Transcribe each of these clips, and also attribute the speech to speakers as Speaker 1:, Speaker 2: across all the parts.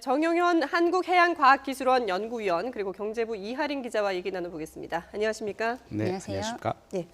Speaker 1: 정용현 한국해양과학기술원 연구위원 그리고 경제부 이하린 기자와 얘기 나눠보겠습니다. 안녕하십니까?
Speaker 2: 네,
Speaker 3: 안녕하세요.
Speaker 2: 안녕하십니까?
Speaker 1: 네.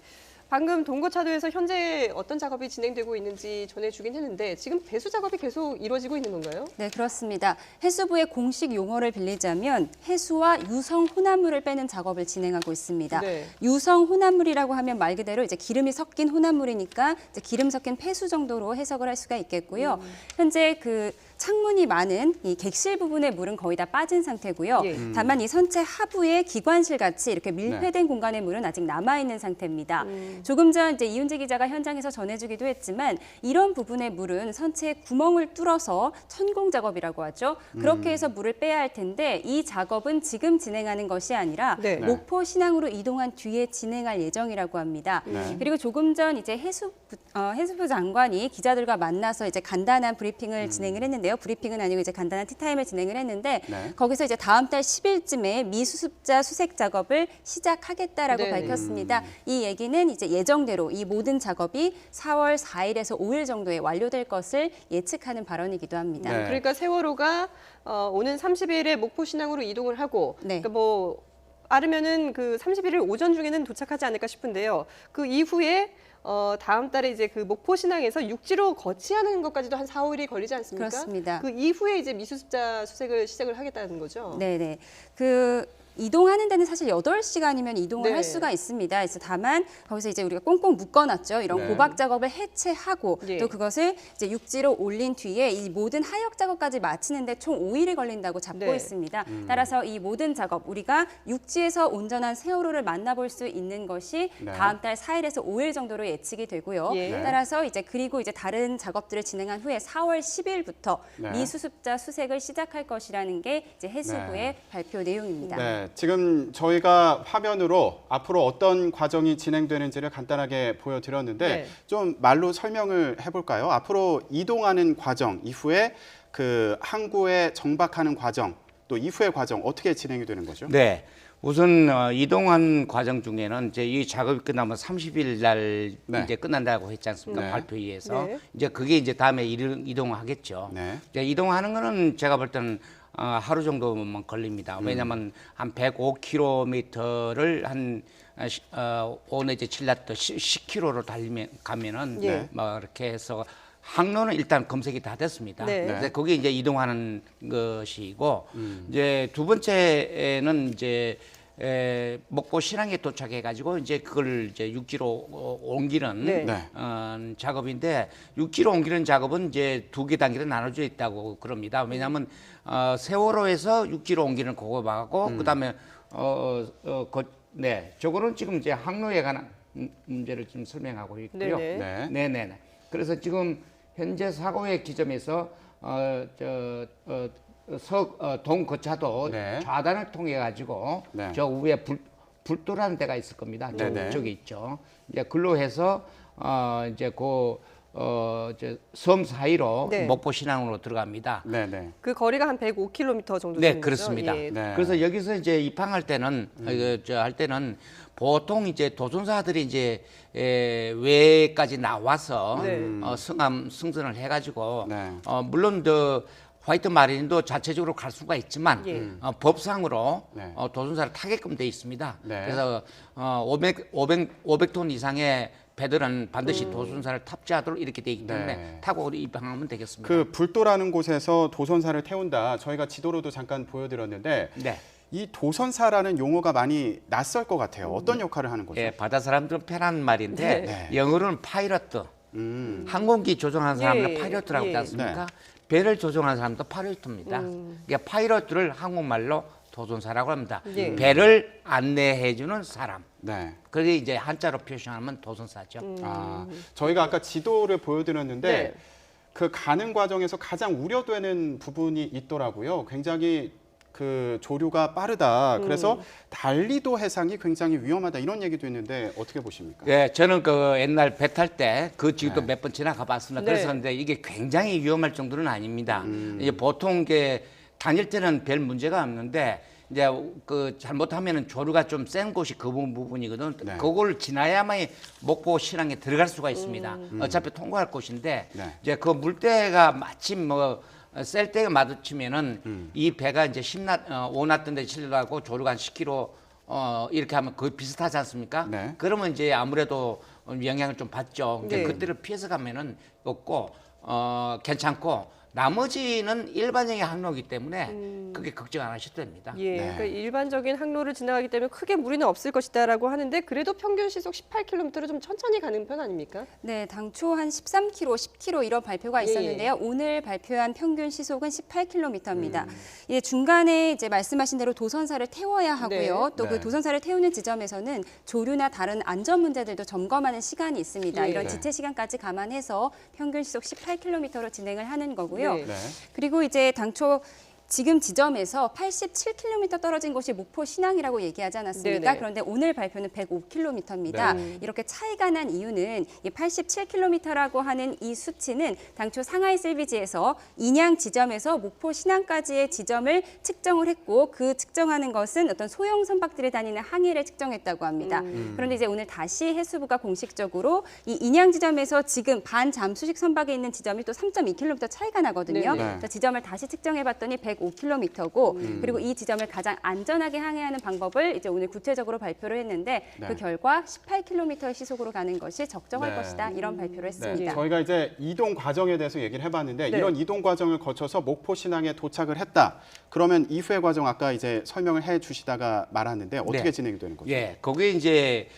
Speaker 1: 방금 동고차도에서 현재 어떤 작업이 진행되고 있는지 전해주긴 했는데 지금 배수 작업이 계속 이루어지고 있는 건가요?
Speaker 3: 네, 그렇습니다. 해수부의 공식 용어를 빌리자면 해수와 유성 혼합물을 빼는 작업을 진행하고 있습니다.
Speaker 1: 네.
Speaker 3: 유성 혼합물이라고 하면 말 그대로 이제 기름이 섞인 혼합물이니까 이제 기름 섞인 폐수 정도로 해석을 할 수가 있겠고요. 현재 그 창문이 많은 이 객실 부분의 물은 거의 다 빠진 상태고요.
Speaker 1: 예.
Speaker 3: 다만 이 선체 하부에 기관실 같이 이렇게 밀폐된 공간의 물은 아직 남아 있는 상태입니다. 조금 전 이제 이윤재 기자가 현장에서 전해주기도 했지만 이런 부분의 물은 선체에 구멍을 뚫어서 천공 작업이라고 하죠. 그렇게 해서 물을 빼야 할 텐데 이 작업은 지금 진행하는 것이 아니라
Speaker 1: 네.
Speaker 3: 목포 신항으로 이동한 뒤에 진행할 예정이라고 합니다.
Speaker 2: 네.
Speaker 3: 그리고 조금 전 이제 해수부 장관이 기자들과 만나서 이제 간단한 브리핑을 진행을 했는데요. 브리핑은 아니고 이제 간단한 티타임을 진행을 했는데
Speaker 2: 네.
Speaker 3: 거기서 이제 다음 달 10일쯤에 미수습자 수색 작업을 시작하겠다라고
Speaker 1: 네.
Speaker 3: 밝혔습니다. 이 얘기는 이제 예정대로 이 모든 작업이 4월 4일에서 5일 정도에 완료될 것을 예측하는 발언이기도 합니다.
Speaker 2: 네.
Speaker 1: 그러니까 세월호가 오는 30일에 목포 신항으로 이동을 하고
Speaker 3: 네.
Speaker 1: 그러니까 뭐 빠르면은 그 31일 오전 중에는 도착하지 않을까 싶은데요. 그 이후에 다음 달에 이제 그 목포 신항에서 육지로 거치하는 것까지도 한 4, 5일이 걸리지 않습니까?
Speaker 3: 그렇습니다.
Speaker 1: 그 이후에 이제 미수습자 수색을 시작을 하겠다는 거죠.
Speaker 3: 네네. 이동하는 데는 사실 8시간이면 이동을
Speaker 1: 네.
Speaker 3: 할 수가 있습니다. 그래서 다만 거기서 이제 우리가 꽁꽁 묶어놨죠. 이런
Speaker 2: 네.
Speaker 3: 고박 작업을 해체하고
Speaker 1: 예.
Speaker 3: 또 그것을 이제 육지로 올린 뒤에 이 모든 하역 작업까지 마치는데 총 5일이 걸린다고 잡고
Speaker 1: 네.
Speaker 3: 있습니다. 따라서 이 모든 작업 우리가 육지에서 온전한 세월호를 만나볼 수 있는 것이
Speaker 2: 네.
Speaker 3: 다음 달 4일에서 5일 정도로 예측이 되고요.
Speaker 1: 예.
Speaker 2: 네.
Speaker 3: 따라서 이제 그리고 이제 다른 작업들을 진행한 후에 4월 10일부터
Speaker 2: 네.
Speaker 3: 미수습자 수색을 시작할 것이라는 게 이제 해수부의
Speaker 2: 네.
Speaker 3: 발표 내용입니다.
Speaker 2: 네, 지금 저희가 화면으로 앞으로 어떤 과정이 진행되는지를 간단하게 보여드렸는데
Speaker 1: 네.
Speaker 2: 좀 말로 설명을 해볼까요? 앞으로 이동하는 과정 이후에 그 항구에 정박하는 과정 또 이후의 과정 어떻게 진행이 되는 거죠?
Speaker 4: 네. 우선 이동한 과정 중에는 이제 이 작업이 끝나면 30일 날
Speaker 2: 네.
Speaker 4: 이제 끝난다고 했지 않습니까?
Speaker 2: 네.
Speaker 4: 발표회에서.
Speaker 1: 네.
Speaker 4: 이제 그게 이제 다음에 이동하겠죠.
Speaker 2: 네.
Speaker 4: 이제 이동하는 거는 제가 볼 때는 하루 정도만 걸립니다. 왜냐하면 한 105km를 한 오늘 이제 10km로 가면은
Speaker 1: 예.
Speaker 4: 뭐 이렇게 해서 항로는 일단 검색이 다 됐습니다.
Speaker 1: 네.
Speaker 4: 그래서 거기 이제 이동하는 것이고 이제 두 번째는 이제 목포 신항에 도착해가지고 이제 그걸 이제 육지로 옮기는
Speaker 1: 네.
Speaker 2: 네.
Speaker 4: 작업인데 육지로 옮기는 작업은 이제 두 개 단계로 나눠져 있다고 그럽니다. 왜냐하면 세월호에서 육지로 옮기는 그거 하고 그다음에 네, 저거는 지금 이제 항로에 관한 문제를 지금 설명하고 있고요.
Speaker 1: 네네.
Speaker 2: 네.
Speaker 4: 네네. 그래서 지금 현재 사고의 지점에서 동거차도
Speaker 2: 네.
Speaker 4: 좌단을 통해 가지고
Speaker 2: 네.
Speaker 4: 저 위에 불도라는 데가 있을 겁니다.
Speaker 2: 네네.
Speaker 4: 저기 있죠. 이제 글로 해서 이제 이제 섬 사이로
Speaker 1: 네.
Speaker 4: 목포 신항으로 들어갑니다.
Speaker 2: 네, 네.
Speaker 1: 그 거리가 한 105km 정도
Speaker 4: 네,
Speaker 1: 되는 거죠?
Speaker 4: 그렇습니다.
Speaker 1: 예.
Speaker 2: 네.
Speaker 4: 그래서 여기서 이제 입항할 때는 할 때는 보통 이제 도전사들이 이제 외까지 나와서
Speaker 1: 네.
Speaker 4: 승선을 해가지고
Speaker 2: 네.
Speaker 4: 물론 화이트 마린도 자체적으로 갈 수가 있지만
Speaker 1: 예.
Speaker 4: 법상으로
Speaker 2: 네.
Speaker 4: 도전사를 타게끔 돼 있습니다.
Speaker 2: 네.
Speaker 4: 그래서 500톤 이상의 배들은 반드시 도전사를 탑재하도록 이렇게 돼 있기 때문에
Speaker 2: 네.
Speaker 4: 타고 입항하면 되겠습니다.
Speaker 2: 그 불도라는 곳에서 도선사를 태운다. 저희가 지도로도 잠깐 보여드렸는데
Speaker 4: 네.
Speaker 2: 이 도선사라는 용어가 많이 낯설 것 같아요. 어떤 역할을 하는 거죠?
Speaker 4: 예, 바다 사람들은 편한 말인데
Speaker 2: 네.
Speaker 4: 영어로는 파이러트. 항공기 조종하는 사람을
Speaker 1: 예,
Speaker 4: 파이러트라고
Speaker 1: 예.
Speaker 4: 하지 않습니까? 배를 조종하는 사람도 파이러트입니다. 그러니까 파이러트를 한국말로 도전사라고 합니다.
Speaker 1: 예.
Speaker 4: 배를 안내해주는 사람.
Speaker 2: 네.
Speaker 4: 그게 이제 한자로 표시하면 도전사죠.
Speaker 2: 저희가 아까 지도를 보여드렸는데
Speaker 1: 네.
Speaker 2: 그 가는 과정에서 가장 우려되는 부분이 있더라고요. 굉장히 그 조류가 빠르다. 그래서 난리도 해상이 굉장히 위험하다. 이런 얘기도 있는데 어떻게 보십니까?
Speaker 4: 예, 저는 그 옛날 배 탈 때 그 지구도
Speaker 2: 네.
Speaker 4: 몇 번 지나가 봤습니다.
Speaker 1: 네.
Speaker 4: 그랬었는데 이게 굉장히 위험할 정도는 아닙니다. 이제 보통 게 다닐 때는 별 문제가 없는데 이제 그 잘못하면은 조류가 좀 센 곳이 그 부분이거든.
Speaker 2: 네.
Speaker 4: 그걸 지나야만 목포 신항에 들어갈 수가 있습니다. 어차피 통과할 곳인데
Speaker 2: 네.
Speaker 4: 이제 그 물때가 마침 뭐 셀 때가 마주치면은 이 배가 이제 5나트 데 실려가고 조류가 한 10km 이렇게 하면 거의 비슷하지 않습니까?
Speaker 2: 네.
Speaker 4: 그러면 이제 아무래도 영향을 좀 받죠. 근데
Speaker 1: 네.
Speaker 4: 그때를 피해서 가면은 없고 괜찮고 나머지는 일반적인 항로이기 때문에 그게 걱정 안 하셔도 됩니다.
Speaker 1: 예,
Speaker 2: 네.
Speaker 1: 그러니까 일반적인 항로를 지나가기 때문에 크게 무리는 없을 것이다라고 하는데 그래도 평균 시속 18km로 좀 천천히 가는 편 아닙니까?
Speaker 3: 네, 당초 한 13km, 10km 이런 발표가
Speaker 1: 예,
Speaker 3: 있었는데요. 오늘 발표한 평균 시속은 18km입니다. 예, 중간에 이제 말씀하신 대로 도선사를 태워야 하고요.
Speaker 1: 네.
Speaker 3: 또 그
Speaker 2: 네.
Speaker 3: 도선사를 태우는 지점에서는 조류나 다른 안전 문제들도 점검하는 시간이 있습니다.
Speaker 1: 예.
Speaker 3: 이런
Speaker 2: 네.
Speaker 3: 지체 시간까지 감안해서 평균 시속 18km로 진행을 하는 거고요.
Speaker 1: 네.
Speaker 2: 네.
Speaker 3: 그리고 이제 당초 지금 지점에서 87km 떨어진 곳이 목포 신항이라고 얘기하지 않았습니까?
Speaker 1: 네네.
Speaker 3: 그런데 오늘 발표는 105km입니다.
Speaker 2: 네.
Speaker 3: 이렇게 차이가 난 이유는 이 87km라고 하는 이 수치는 당초 상하이 실비지에서 인양 지점에서 목포 신항까지의 지점을 측정을 했고 그 측정하는 것은 어떤 소형 선박들이 다니는 항해를 측정했다고 합니다. 그런데 이제 오늘 다시 해수부가 공식적으로 이 인양 지점에서 지금 반잠수식 선박에 있는 지점이 또 3.2km 차이가 나거든요.
Speaker 1: 네네.
Speaker 3: 그래서 지점을 다시 측정해봤더니 105km고 그리고 이 지점을 가장 안전하게 항해하는 방법을 이제 오늘 구체적으로 발표를 했는데
Speaker 2: 네.
Speaker 3: 그 결과 18km의 시속으로 가는 것이 적정할
Speaker 2: 네.
Speaker 3: 것이다 이런 발표를
Speaker 2: 네,
Speaker 3: 했습니다.
Speaker 2: 저희가 이제 이동 과정에 대해서 얘기를 해봤는데
Speaker 1: 네.
Speaker 2: 이런 이동 과정을 거쳐서 목포 신항에 도착을 했다. 그러면 이후의 과정 아까 이제 설명을 해주시다가 말았는데 어떻게
Speaker 4: 네.
Speaker 2: 진행이 되는 거죠?
Speaker 4: 예, 그게 이제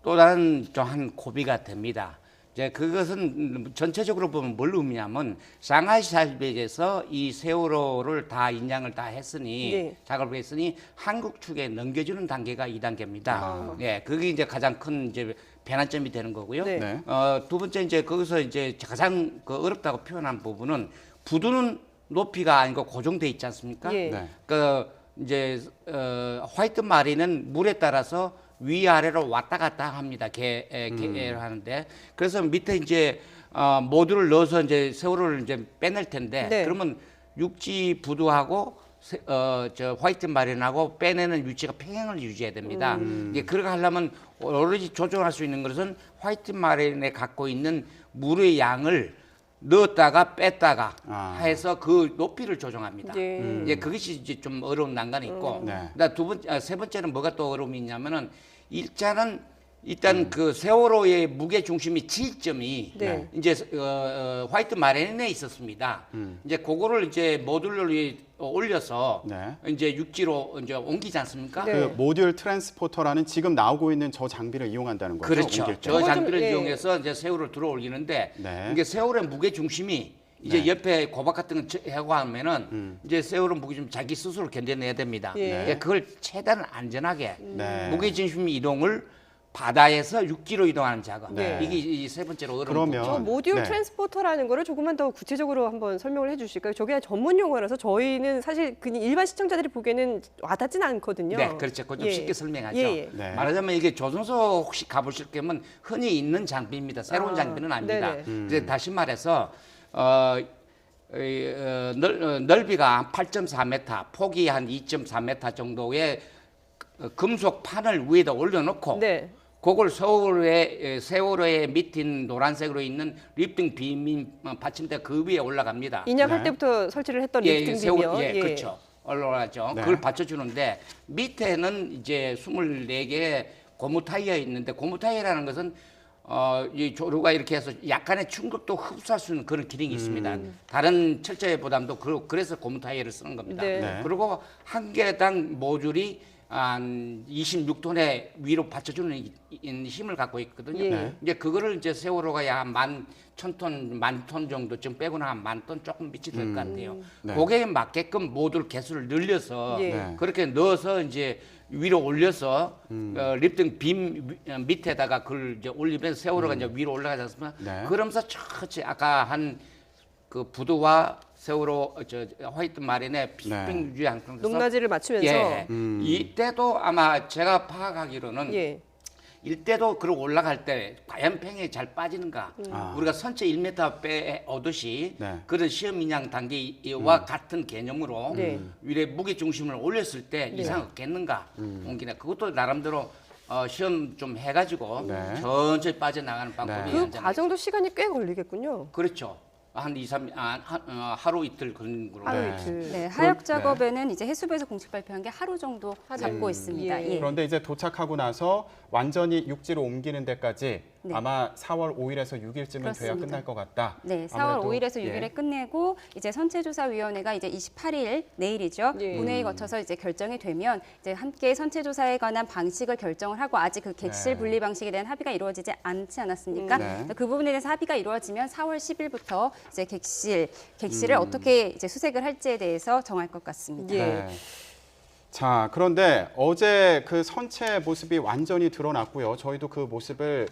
Speaker 4: 또 다른 좀 한 고비가 됩니다. 이제 그것은 전체적으로 보면 뭘 의미냐면 상하이 사업에서 이 세월호를 다 인양을 다 했으니
Speaker 1: 네.
Speaker 4: 작업을 했으니 한국 측에 넘겨주는 단계가 2단계입니다.
Speaker 2: 아.
Speaker 4: 예, 그게 이제 가장 큰 이제 변환점이 되는 거고요.
Speaker 1: 네.
Speaker 2: 네.
Speaker 4: 두 번째 이제 거기서 이제 가장 그 어렵다고 표현한 부분은 부두는 높이가 아니고 고정돼 있지 않습니까?
Speaker 1: 예.
Speaker 2: 네.
Speaker 4: 그 이제 화이트 마리는 물에 따라서 위아래로 왔다 갔다 합니다. 개를 하는데 그래서 밑에 이제 모듈을 넣어서 이제 세월호를 이제 빼낼 텐데
Speaker 1: 네.
Speaker 4: 그러면 육지 부두하고 저 화이트 마린하고 빼내는 위치가 평행을 유지해야 됩니다. 이제 그렇게 하려면 오로지 조정할 수 있는 것은 화이트 마린에 갖고 있는 물의 양을 넣었다가 뺐다가 해서 그 높이를 조정합니다.
Speaker 1: 예.
Speaker 4: 이제 그것이 이제 좀 어려운 난관이 있고,
Speaker 2: 네.
Speaker 4: 그다음 세 번째는 뭐가 또 어려움이 있냐면은 일단 그 세월호의 무게 중심이 지점이
Speaker 1: 네.
Speaker 4: 이제 화이트 마린에 있었습니다. 이제 그거를 이제 모듈을 올려서
Speaker 2: 네.
Speaker 4: 이제 육지로 이제 옮기지 않습니까?
Speaker 1: 네.
Speaker 2: 그 모듈 트랜스포터라는 지금 나오고 있는 저 장비를 이용한다는 거죠.
Speaker 4: 그렇죠.
Speaker 2: 옮길 때.
Speaker 4: 저
Speaker 1: 그거 좀,
Speaker 4: 장비를
Speaker 1: 예.
Speaker 4: 이용해서 이제 세월을 들어 올리는데
Speaker 2: 네.
Speaker 4: 이게 세월의 무게 중심이 이제
Speaker 2: 네.
Speaker 4: 옆에 고박 같은 거 해고 하면은 이제 세월은 무게 좀 자기 스스로 견뎌내야 됩니다.
Speaker 1: 예.
Speaker 4: 예, 그걸 최대한 안전하게
Speaker 2: 네.
Speaker 4: 무게 중심 이동을 바다에서 육지로 이동하는 작업.
Speaker 2: 네.
Speaker 4: 이게 이 세 번째로 어려운
Speaker 2: 그러면
Speaker 1: 저
Speaker 4: 부분.
Speaker 1: 모듈
Speaker 2: 네.
Speaker 1: 트랜스포터라는 거를 조금만 더 구체적으로 한번 설명을 해주실까요? 저게 전문 용어라서 저희는 사실 그냥 일반 시청자들이 보기에는 와닿진 않거든요.
Speaker 4: 네, 그렇죠. 그거 좀
Speaker 1: 예.
Speaker 4: 쉽게 설명하죠.
Speaker 1: 예, 예.
Speaker 2: 네.
Speaker 4: 말하자면 이게 조선소 혹시 가보실 거면 흔히 있는 장비입니다. 새로운
Speaker 1: 아,
Speaker 4: 장비는 아닙니다.
Speaker 1: 네네.
Speaker 4: 이제 다시 말해서 넓이가 한 8.4m, 폭이 한 2.4m 정도의 금속 판을 위에다 올려놓고
Speaker 1: 네.
Speaker 4: 그걸 세월호의 밑인 노란색으로 있는 리프팅 빔 받침대 그 위에 올라갑니다.
Speaker 1: 인양할
Speaker 2: 네.
Speaker 1: 때부터 설치를 했던
Speaker 4: 예,
Speaker 1: 리프팅 빔이요.
Speaker 4: 예, 그렇죠. 올라가죠.
Speaker 2: 네.
Speaker 4: 그걸 받쳐주는데 밑에는 이제 24개의 고무 타이어 있는데 고무 타이어라는 것은 이 조류가 이렇게 해서 약간의 충격도 흡수할 수 있는 그런 기능이 있습니다. 다른 철제보다도 그래서 고무 타이어를 쓰는 겁니다.
Speaker 1: 네.
Speaker 2: 네.
Speaker 4: 그리고 한 개당 모듈이 한 26톤의 위로 받쳐주는 힘을 갖고 있거든요.
Speaker 1: 예.
Speaker 2: 네.
Speaker 4: 이제 그거를 이제 세월호가 약 11,000톤, 10,000톤 정도쯤 빼고는 한 10,000톤 조금 미치 될 것 같아요.
Speaker 2: 네.
Speaker 4: 거기에 맞게끔 모듈 개수를 늘려서
Speaker 1: 예.
Speaker 2: 네.
Speaker 4: 그렇게 넣어서 이제 위로 올려서 리프팅 빔 밑에다가 그걸 이제 올리면 세월호가 이제 위로 올라가지 않습니까?
Speaker 2: 네.
Speaker 4: 그러면서 천천히 아까 한 그 부두와 세월호 화이트 마린의 비스빙 유지한 상태에서
Speaker 1: 높낮이를 맞추면서
Speaker 4: 예. 이때도 아마 제가 파악하기로는
Speaker 1: 예.
Speaker 4: 이때도 그걸 올라갈 때 과연 팽에 잘 빠지는가
Speaker 2: 아.
Speaker 4: 우리가 선체 1m 빼 오듯이
Speaker 2: 네.
Speaker 4: 그런 시험 인양 단계와 같은 개념으로
Speaker 1: 네.
Speaker 4: 위에 무게 중심을 올렸을 때 이상 없겠는가 옮기나 그것도 나름대로 시험 좀 해가지고
Speaker 2: 네.
Speaker 4: 천천히 빠져나가는 방법이
Speaker 1: 그
Speaker 4: 한잔
Speaker 1: 과정도 시간이 꽤 걸리겠군요.
Speaker 4: 그렇죠. 한 2, 3, 하루 이틀 그런 걸로.
Speaker 1: 하루
Speaker 2: 네.
Speaker 1: 이틀.
Speaker 3: 네, 하역 작업에는 이제 해수부에서 공식 발표한 게 하루 정도 잡고 있습니다.
Speaker 1: 예.
Speaker 3: 예.
Speaker 2: 그런데 이제 도착하고 나서 완전히 육지로 옮기는 데까지
Speaker 3: 네.
Speaker 2: 아마 4월 5일에서 6일쯤은 돼야
Speaker 3: 그렇습니다.
Speaker 2: 끝날 것 같다.
Speaker 3: 네, 4월
Speaker 2: 아무래도,
Speaker 3: 5일에서 6일에
Speaker 2: 예.
Speaker 3: 끝내고 이제 선체조사위원회가 이제 28일 내일이죠.
Speaker 1: 예.
Speaker 3: 본회의 거쳐서 이제 결정이 되면 이제 함께 선체조사에 관한 방식을 결정을 하고 아직 그 객실
Speaker 2: 네.
Speaker 3: 분리 방식에 대한 합의가 이루어지지 않지 않았습니까?
Speaker 2: 네.
Speaker 3: 그 부분에 대해서 합의가 이루어지면 4월 10일부터 이제 객실을 어떻게 이제 수색을 할지에 대해서 정할 것 같습니다.
Speaker 1: 예.
Speaker 2: 네. 자, 그런데 어제 그 선체 모습이 완전히 드러났고요. 저희도 그 모습을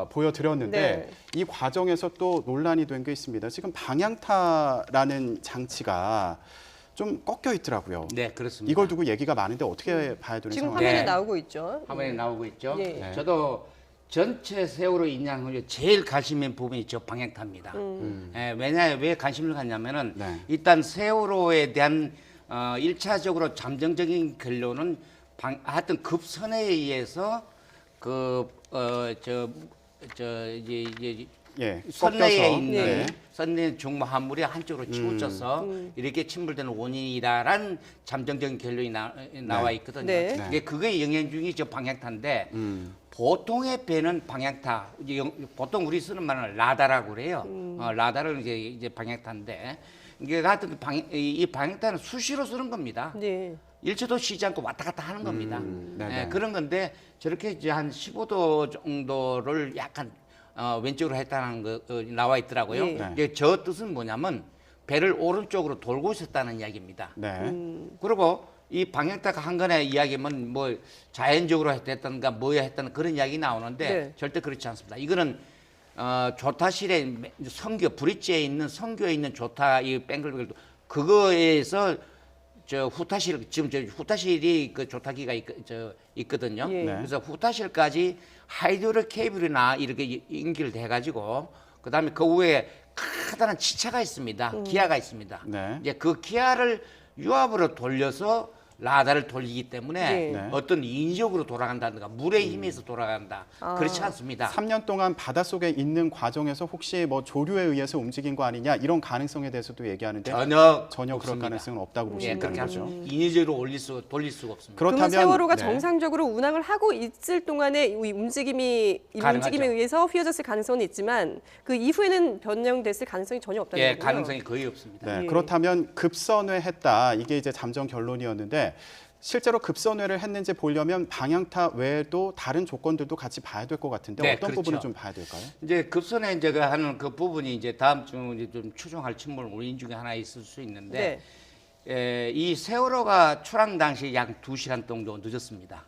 Speaker 2: 보여드렸는데
Speaker 1: 네.
Speaker 2: 이 과정에서 또 논란이 된 게 있습니다. 지금 방향타라는 장치가 좀 꺾여 있더라고요.
Speaker 4: 네, 그렇습니다.
Speaker 2: 이걸 두고 얘기가 많은데 어떻게 봐야 되는
Speaker 1: 지금
Speaker 2: 상황이에요?
Speaker 1: 화면에
Speaker 4: 네.
Speaker 1: 나오고 있죠.
Speaker 4: 화면에 나오고 있죠.
Speaker 1: 예.
Speaker 2: 네.
Speaker 4: 저도 전체 세월호 인양을 제일 관심 있는 부분이 저 방향타입니다. 왜 관심을 갖냐면은
Speaker 2: 네.
Speaker 4: 일단 세월호에 대한 1차적으로 잠정적인 결론은 하여튼 급선에 의해서 이제
Speaker 2: 예,
Speaker 4: 선내에
Speaker 2: 꺾여서.
Speaker 4: 있는
Speaker 2: 네.
Speaker 4: 선내 중모 화물이 한쪽으로 치우쳐서 이렇게 침몰되는 원인이다라는 잠정적인 결론이 나와 있거든요.
Speaker 1: 네.
Speaker 2: 네.
Speaker 4: 이게 그거의 영향 중이 저 방향타인데 보통의 배는 방향타, 보통 우리 쓰는 말은 라다라고 그래요. 라다를 이제 방향타인데 이게 하여튼 이 방향타는 수시로 쓰는 겁니다.
Speaker 1: 네.
Speaker 4: 일초도 쉬지 않고 왔다 갔다 하는 겁니다.
Speaker 2: 네네.
Speaker 4: 그런 건데 저렇게 이제 한 15도 정도를 약간 왼쪽으로 했다는 거 나와 있더라고요.
Speaker 1: 예.
Speaker 2: 네.
Speaker 4: 이게 저 뜻은 뭐냐면 배를 오른쪽으로 돌고 있었다는 이야기입니다.
Speaker 2: 네.
Speaker 4: 그리고 이 방향타가 한 건의 이야기면 뭐 자연적으로 했다든가 뭐야 했다는 그런 이야기 나오는데
Speaker 1: 네.
Speaker 4: 절대 그렇지 않습니다. 이거는 조타실에 성교 브릿지에 있는 성교에 있는 조타 이 뱅글뱅글 그거에서 저 후타실 지금 저 후타실이 그 조타기가 있거든요.
Speaker 1: 예.
Speaker 2: 네.
Speaker 4: 그래서 후타실까지 하이드로 케이블이나 이렇게 연결돼 가지고 그다음에 그 위에 커다란 치차가 있습니다. 기아가 있습니다.
Speaker 2: 네.
Speaker 4: 이제 그 기아를 유압으로 돌려서 라다를 돌리기 때문에
Speaker 1: 네.
Speaker 2: 네.
Speaker 4: 어떤 인적으로 돌아간다든가 물의 힘에서 돌아간다. 그렇지 않습니다.
Speaker 2: 3년 동안 바닷속에 있는 과정에서 혹시 뭐 조류에 의해서 움직인 거 아니냐 이런 가능성에 대해서도 얘기하는데
Speaker 4: 전혀
Speaker 2: 그럴
Speaker 4: 없습니다.
Speaker 2: 가능성은 없다고
Speaker 4: 예,
Speaker 2: 보시는
Speaker 4: 그렇게 할 수,
Speaker 2: 거죠.
Speaker 4: 인위적으로 돌릴 수가 없습니다.
Speaker 1: 그러면 세월호가
Speaker 2: 네.
Speaker 1: 정상적으로 운항을 하고 있을 동안에 이 움직임에
Speaker 4: 가능하죠.
Speaker 1: 의해서 휘어졌을 가능성은 있지만 그 이후에는 변형됐을 가능성이 전혀 없다는
Speaker 4: 예,
Speaker 1: 거군요.
Speaker 4: 가능성이 거의 없습니다.
Speaker 2: 네,
Speaker 1: 예.
Speaker 2: 그렇다면 급선회했다. 이게 이제 잠정 결론이었는데 실제로 급선회를 했는지 보려면 방향타 외에도 다른 조건들도 같이 봐야 될 것 같은데
Speaker 4: 네,
Speaker 2: 어떤
Speaker 4: 그렇죠.
Speaker 2: 부분을 좀 봐야 될까요?
Speaker 4: 이제 급선에 제가 하는 그 부분이 이제 다음 주 이제 좀 추정할 침몰 원인 중에 하나 있을 수 있는데 이 세월호가 출항 당시 약 2시간 정도 늦었습니다.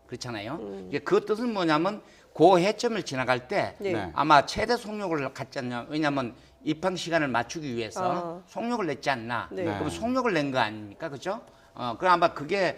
Speaker 4: 그렇잖아요. 이게 그 뜻은 뭐냐면 그 해점을 지나갈 때
Speaker 1: 네.
Speaker 2: 네.
Speaker 4: 아마 최대 속력을 갖지 않냐. 왜냐하면 입항 시간을 맞추기 위해서 속력을 냈지 않나.
Speaker 1: 네.
Speaker 4: 그럼 속력을 낸 거 아닙니까? 그죠? 그럼 아마 그게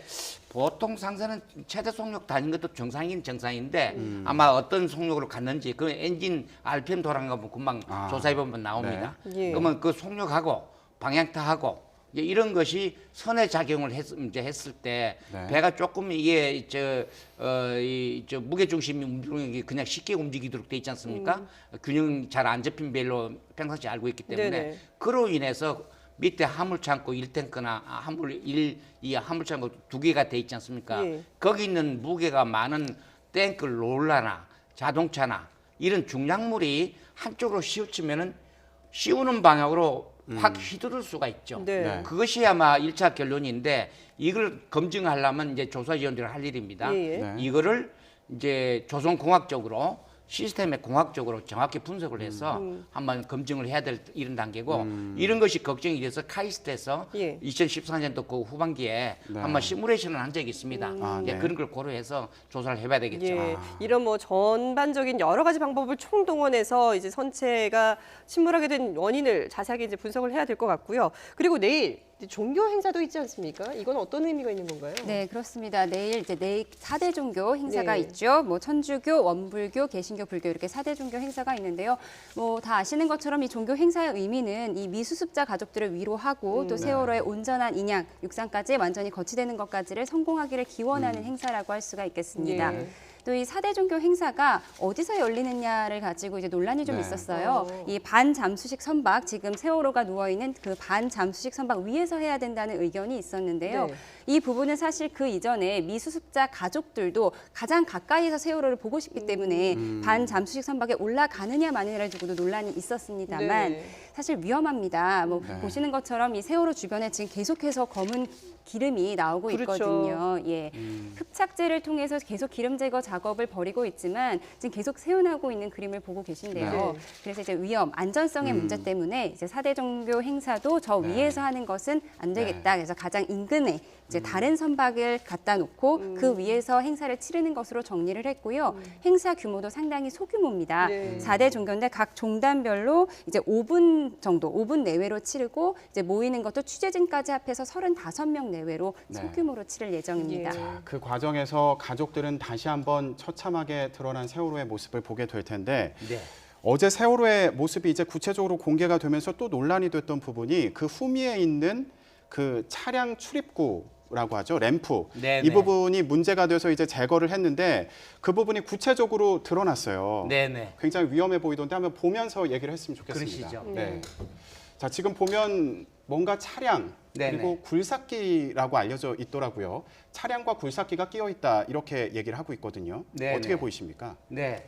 Speaker 4: 보통 상사는 최대 속력 다닌 것도 정상인 정상인데 아마 어떤 속력으로 갔는지 그 엔진 RPM 돌아간 거 보면 금방 조사해보면 나옵니다.
Speaker 1: 네. 예.
Speaker 4: 그러면 그 속력하고 방향타하고 이제 이런 것이 선의 작용을 했을 때
Speaker 2: 네.
Speaker 4: 배가 조금 이게 저 무게 중심이 움직이기 그냥 쉽게 움직이도록 돼 있지 않습니까? 균형 잘 안 잡힌 배로 평상시 알고 있기 때문에
Speaker 1: 네네.
Speaker 4: 그로 인해서 밑에 화물창고 1탱크나 이 화물창고 2개가 돼 있지 않습니까?
Speaker 1: 예.
Speaker 4: 거기 있는 무게가 많은 탱크 롤러나 자동차나 이런 중량물이 한쪽으로 씌우치면은 씌우는 방향으로 확 휘두를 수가 있죠.
Speaker 1: 네.
Speaker 2: 네.
Speaker 4: 그것이 아마 1차 결론인데 이걸 검증하려면 이제 조사위원들이 할 일입니다.
Speaker 1: 예, 예.
Speaker 2: 네.
Speaker 4: 이거를 이제 조선공학적으로 시스템의 공학적으로 정확히 분석을 해서 한번 검증을 해야 될 이런 단계고 이런 것이 걱정이 돼서 카이스트에서
Speaker 1: 예.
Speaker 4: 2014년도 그 후반기에
Speaker 2: 네.
Speaker 4: 한번 시뮬레이션을 한 적이 있습니다. 이제
Speaker 2: 네.
Speaker 4: 그런 걸 고려해서 조사를 해봐야 되겠죠.
Speaker 1: 예, 이런 뭐 전반적인 여러 가지 방법을 총동원해서 이제 선체가 침몰하게 된 원인을 자세하게 이제 분석을 해야 될 것 같고요. 그리고 내일 이제 종교 행사도 있지 않습니까? 이건 어떤 의미가 있는 건가요?
Speaker 3: 네, 그렇습니다. 내일 4대 종교 행사가
Speaker 1: 네.
Speaker 3: 있죠. 뭐 천주교, 원불교, 개신교, 불교 이렇게 4대 종교 행사가 있는데요. 뭐 다 아시는 것처럼 이 종교 행사의 의미는 이 미수습자 가족들을 위로하고 또 세월호의 온전한 인양, 육상까지 완전히 거치되는 것까지를 성공하기를 기원하는 행사라고 할 수가 있겠습니다.
Speaker 1: 예.
Speaker 3: 또 이 4대 종교 행사가 어디서 열리느냐를 가지고 이제 논란이 좀
Speaker 2: 네.
Speaker 3: 있었어요. 이 반잠수식 선박, 지금 세월호가 누워있는 그 반잠수식 선박 위에서 해야 된다는 의견이 있었는데요.
Speaker 1: 네.
Speaker 3: 이 부분은 사실 그 이전에 미수습자 가족들도 가장 가까이서 세월호를 보고 싶기 때문에 반잠수식 선박에 올라가느냐 마느냐를 두고도 논란이 있었습니다만
Speaker 1: 네.
Speaker 3: 사실 위험합니다. 뭐
Speaker 2: 네.
Speaker 3: 보시는 것처럼 이 세월호 주변에 지금 계속해서 검은 기름이 나오고
Speaker 1: 그렇죠.
Speaker 3: 있거든요. 예. 흡착제를 통해서 계속 기름 제거 작업을 벌이고 있지만 지금 계속 새어나오고 있는 그림을 보고 계신데요.
Speaker 1: 네.
Speaker 3: 그래서 이제 위험, 안전성의 문제 때문에 이제 4대 종교 행사도 저
Speaker 2: 네.
Speaker 3: 위에서 하는 것은 안 되겠다. 그래서 가장 인근에 이제 다른 선박을 갖다 놓고 그 위에서 행사를 치르는 것으로 정리를 했고요. 행사 규모도 상당히 소규모입니다.
Speaker 1: 네.
Speaker 3: 4대 종교인데 각 종단별로 이제 5분 정도, 5분 내외로 치르고 이제 모이는 것도 취재진까지 합해서 35명 내외로
Speaker 2: 네.
Speaker 3: 소규모로 치를 예정입니다.
Speaker 1: 예.
Speaker 2: 자, 그 과정에서 가족들은 다시 한번 처참하게 드러난 세월호의 모습을 보게 될 텐데
Speaker 4: 네.
Speaker 2: 어제 세월호의 모습이 이제 구체적으로 공개가 되면서 또 논란이 됐던 부분이 그 후미에 있는 그 차량 출입구라고 하죠. 램프.
Speaker 4: 네,
Speaker 2: 이
Speaker 4: 네.
Speaker 2: 부분이 문제가 돼서 이제 제거를 했는데 그 부분이 구체적으로 드러났어요.
Speaker 4: 네네.
Speaker 2: 굉장히 위험해 보이던데 한번 보면서 얘기를 했으면 좋겠습니다.
Speaker 4: 그러시죠.
Speaker 2: 네. 자, 지금 보면 뭔가 차량
Speaker 4: 네네.
Speaker 2: 그리고 굴삭기라고 알려져 있더라고요. 차량과 굴삭기가 끼어 있다 이렇게 얘기를 하고 있거든요.
Speaker 4: 네네.
Speaker 2: 어떻게 보이십니까?
Speaker 4: 네.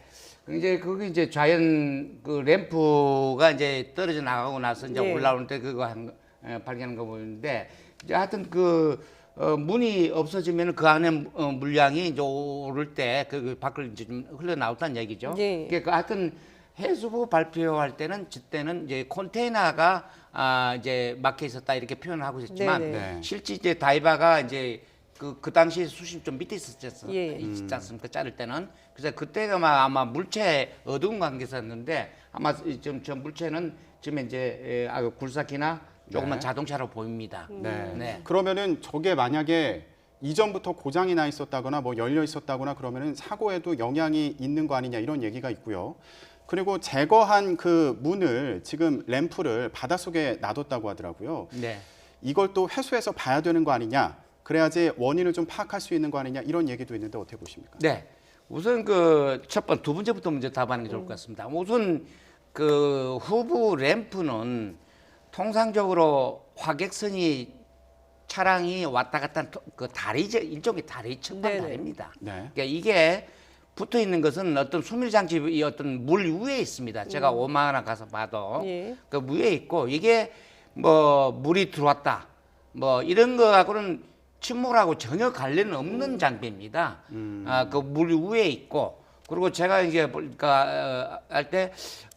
Speaker 4: 이제 거기 이제 자연 그 램프가 이제 떨어져 나가고 나서 이제
Speaker 1: 네.
Speaker 4: 올라오는 때 그거 발견한 거 보이는데 이제 하여튼 그 문이 없어지면 그 안에 물량이 이제 오를 때 그 밖을 이제 좀 흘러나왔다는 얘기죠.
Speaker 1: 네.
Speaker 4: 그러니까 하여튼 해수부 발표할 때는 그때는 이제 컨테이너가 이제 막혀 있었다 이렇게 표현을 하고 있었지만
Speaker 1: 네네.
Speaker 2: 네. 실제
Speaker 4: 실제 이제 다이바가 이제 그 당시 수심 좀 밑에 있었지
Speaker 1: 예.
Speaker 4: 있지 않습니까? 자를 때는. 그래서 그때가 아마 물체 어두운 관계였는데 아마 저 물체는 지금 이제 굴삭기나 조그만
Speaker 2: 네.
Speaker 4: 자동차로 보입니다.
Speaker 2: 네.
Speaker 4: 네.
Speaker 2: 그러면은 저게 만약에 이전부터 고장이 나 있었다거나 뭐 열려 있었다거나 그러면은 사고에도 영향이 있는 거 아니냐 이런 얘기가 있고요. 그리고 제거한 그 문을 지금 램프를 바닷속에 놔뒀다고 하더라고요.
Speaker 4: 네.
Speaker 2: 이걸 또 회수해서 봐야 되는 거 아니냐. 그래야지 원인을 좀 파악할 수 있는 거 아니냐 이런 얘기도 있는데 어떻게 보십니까?
Speaker 4: 네. 우선 그 두 번째부터 먼저 답하는 게 좋을 것 같습니다. 우선 그 후부 램프는 통상적으로 화객선이 차량이 왔다 갔다 하는 그 다리 일종의 다리 측방
Speaker 1: 네네.
Speaker 4: 다리입니다.
Speaker 2: 네.
Speaker 4: 그러니까 이게 붙어 있는 것은 어떤 수밀 장치 어떤 물 위에 있습니다. 제가 오마나 가서 봐도
Speaker 1: 예.
Speaker 4: 그 위에 있고 이게 뭐 물이 들어왔다 뭐 이런 거하고는 침몰하고 전혀 관련 없는 장비입니다. 그 물 위에 있고 그리고 제가 이제 보니까 할 때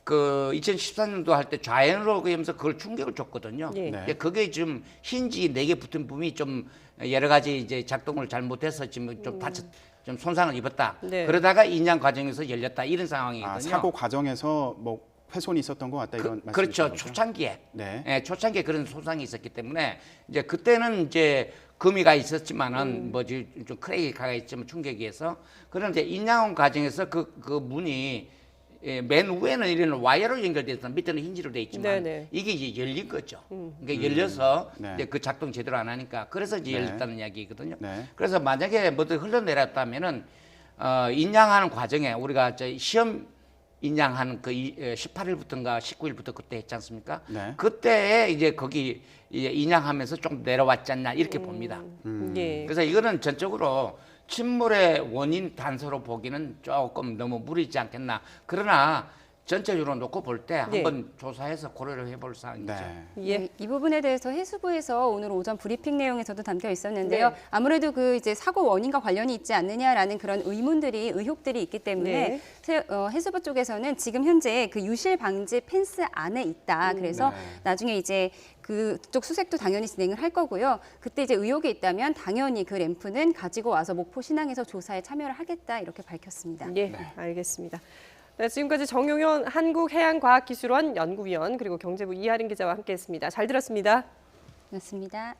Speaker 4: 그 2014년도 할 때 좌연으로 그러면서 그걸 충격을 줬거든요.
Speaker 1: 예.
Speaker 2: 네.
Speaker 4: 근데 그게 지금 힌지 4개 붙은 부분이 좀 여러 가지 이제 작동을 잘못해서 지금 좀 좀 손상을 입었다.
Speaker 1: 네.
Speaker 4: 그러다가 인양 과정에서 열렸다 이런 상황이거든요.
Speaker 2: 사고 과정에서 뭐 훼손이 있었던 것 같다 이런 말씀이신
Speaker 4: 그렇죠.
Speaker 2: 거죠?
Speaker 4: 초창기에.
Speaker 2: 네.
Speaker 4: 예, 초창기에 그런 손상이 있었기 때문에 이제 그때는 이제 금이가 있었지만은 뭐좀 크레이크가 있지만 충격이어서 그런데 인양 과정에서 그 문이 맨 위에는 이런 와이어로 연결돼서 밑에는 힌지로 돼 있지만
Speaker 1: 네네.
Speaker 4: 이게 이제 열린 거죠. 그러니까 열려서
Speaker 2: 네.
Speaker 4: 이제 그 작동 제대로 안 하니까 그래서 이제
Speaker 2: 네.
Speaker 4: 열렸다는 이야기거든요.
Speaker 2: 네.
Speaker 4: 그래서 만약에 뭐든 흘러내렸다면은 인양하는 과정에 우리가 저 시험 인양하는 그 18일부터인가 19일부터 그때 했지 않습니까?
Speaker 2: 네.
Speaker 4: 그때에 이제 거기 이제 인양하면서 좀 내려왔지 않나 이렇게 봅니다.
Speaker 1: 예.
Speaker 4: 그래서 이거는 전적으로 침몰의 원인 단서로 보기는 조금 너무 무리지 않겠나. 그러나 전체적으로 놓고 볼 때
Speaker 1: 네.
Speaker 4: 한번 조사해서 고려를 해볼 사항이죠.
Speaker 2: 네.
Speaker 1: 예.
Speaker 3: 네, 이 부분에 대해서 해수부에서 오늘 오전 브리핑 내용에서도 담겨 있었는데요.
Speaker 1: 네.
Speaker 3: 아무래도 그 이제 사고 원인과 관련이 있지 않느냐라는 그런 의혹들이 있기 때문에 해수부 쪽에서는 지금 현재 그 유실 방지 펜스 안에 있다. 그래서
Speaker 2: 네.
Speaker 3: 나중에 이제 그쪽 수색도 당연히 진행을 할 거고요. 그때 이제 의혹이 있다면 당연히 그 램프는 가지고 와서 목포 신항에서 조사에 참여를 하겠다 이렇게 밝혔습니다.
Speaker 1: 예, 알겠습니다. 네, 지금까지 정용현 한국해양과학기술원 연구위원 그리고 경제부 이하린 기자와 함께했습니다. 잘 들었습니다.
Speaker 3: 고맙습니다.